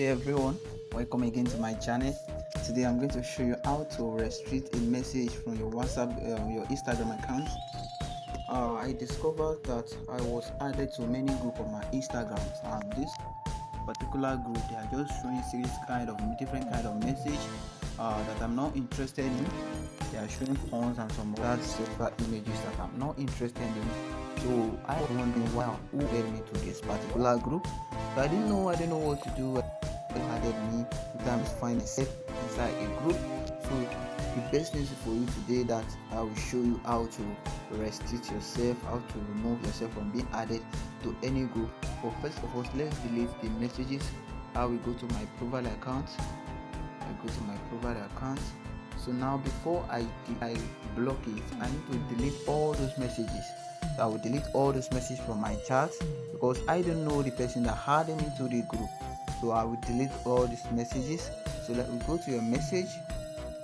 day everyone, welcome again to my channel. Today I'm going to show you how to restrict a message from your WhatsApp, your Instagram account. I discovered that I was added to many groups on my Instagram, and this particular group they are just showing different kind of message that I'm not interested in. They are showing porns and some other sexual images that I'm not interested in. So I was wondering who added me to this particular group. So I didn't know what to do. It added me. Sometimes find myself inside a group. So the best thing for you today that I will show you how to restrict yourself, how to remove yourself from being added to any group. But first of all, let's delete the messages. I will go to my profile account. So now before I block it, I need to delete all those messages. So I will delete all those messages from my chat because I don't know the person that added me to the group. So I will delete all these messages. So let me go to your message.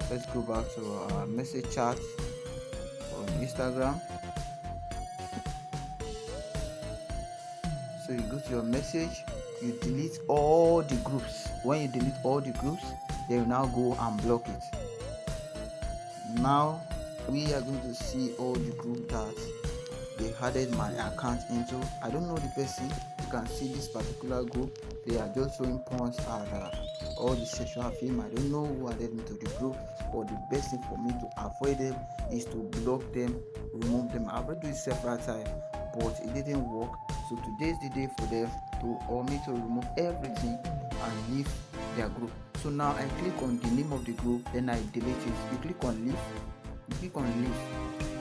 Let's go back to our message chat on Instagram. So you go to your message, you delete all the groups. When you delete all the groups, then you now go and block it. Now we are going to see all the group that they added my account into. I don't know the person. You can see this particular group. They are just showing porns and all the sexual film. I don't know who added me to the group, but the best thing for me to avoid them is to block them, remove them. I've already do it several times, but it didn't work. So today is the day for them to remove everything and leave their group. So now I click on the name of the group, then I delete it. You click on leave.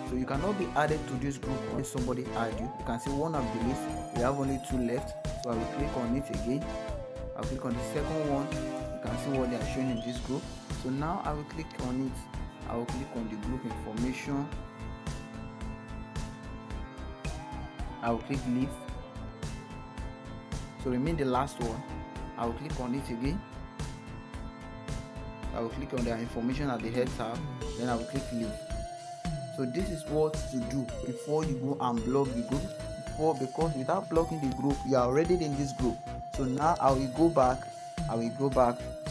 So you cannot be added to this group unless somebody add you. You can see one of the list. We have only 2 left. So I will click on it again. I'll click on the second one. You can see what they are showing in this group. So now I will click on it. I will click on the group information. I will click leave. So remain the last one. I will click on it again. I will click on their information at the head tab. Then I will click leave. So this is what to do before you go and block the group. Because without blocking the group, you are already in this group. So now I will go back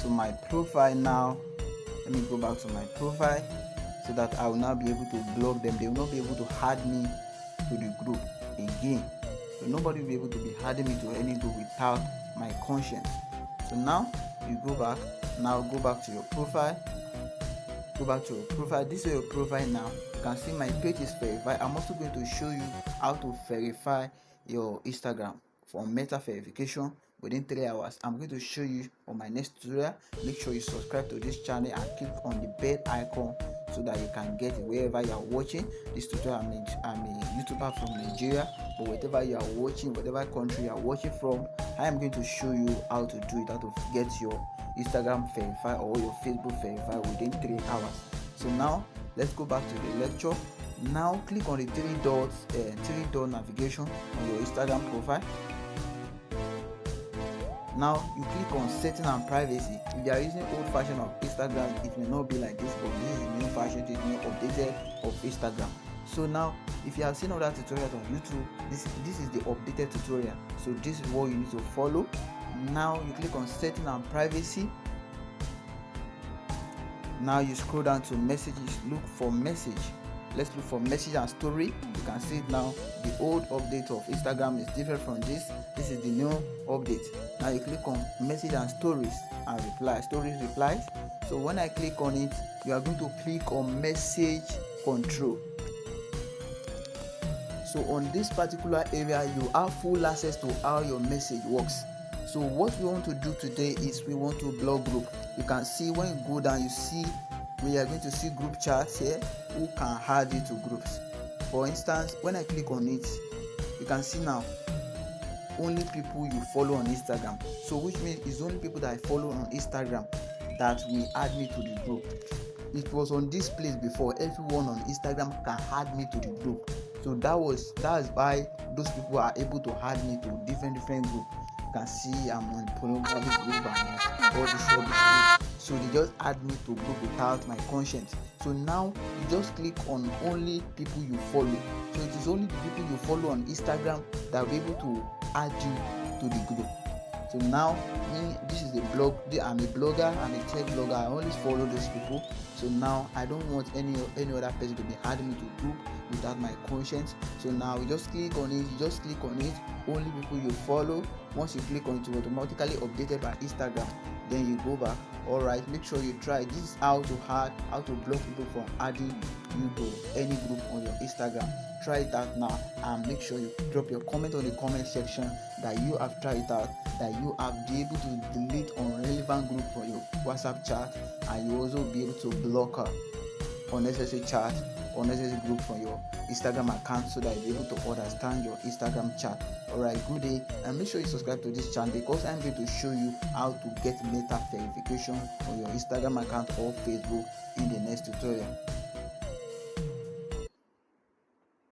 to my profile now. Let me go back to my profile so that I will now be able to block them. They will not be able to add me to the group again. So nobody will be able to be adding me to any group without my conscience. So now you go back. Now go back to your profile. This is your profile now. You can see my page is verified. I'm also going to show you how to verify your Instagram for meta verification within 3 hours. I'm going to show you on my next tutorial. Make sure you subscribe to this channel and click on the bell icon so that you can get it wherever you are watching this tutorial. I'm a YouTuber from Nigeria, but whatever you are watching, whatever country you are watching from, I am going to show you how to do it, how to get your Instagram verified or your Facebook verified within 3 hours. So now let's go back to the lecture. Now click on the three dot navigation on your Instagram profile. Now you click on setting and privacy. If you are using old version of Instagram, it may not be like this, but this is the new version, the new updated of Instagram. So now if you have seen other tutorials on YouTube, this is the updated tutorial. So this is what you need to follow. Now you click on setting and privacy. Now you scroll down to messages. Look for message. Let's look for message and story. You can see it now. The old update of Instagram is different from this. This is the new update. Now you click on message and stories and replies. So when I click on it, you are going to click on message control. So on this particular area, you have full access to how your message works. So what we want to do today is we want to block group. You can see when you go down, we are going to see group chats here who can add you to groups. For instance, when I click on it, you can see now only people you follow on Instagram. So which means it's only people that I follow on Instagram that will add me to the group. It was on this place before. Everyone on Instagram can add me to the group. So that's why those people are able to add me to different groups. You can see I'm on pornography group and all this group. So they just add me to group without my conscience. So now you just click on only people you follow. So it is only the people you follow on Instagram that will be able to add you to the group. So So now me, this is a blog. I'm a blogger. I'm a tech blogger. I always follow those people. So now I don't want any other person to be adding me to group without my consent. So now you just click on it. You just click on it. Only people you follow. Once you click on it, you automatically updated by Instagram. Then you go back. Alright, make sure you try. This is how to block people from adding you to any group on your Instagram. Try it out now and make sure you drop your comment on the comment section that you have tried it out, that you have been able to delete unrelevant group from your WhatsApp chat, and you also be able to block unnecessary chat, unnecessary group from your Instagram account, so that you'll be able to understand your Instagram chat. Alright, good day, and make sure you subscribe to this channel, because I'm going to show you how to get meta verification on your Instagram account or Facebook in the next tutorial.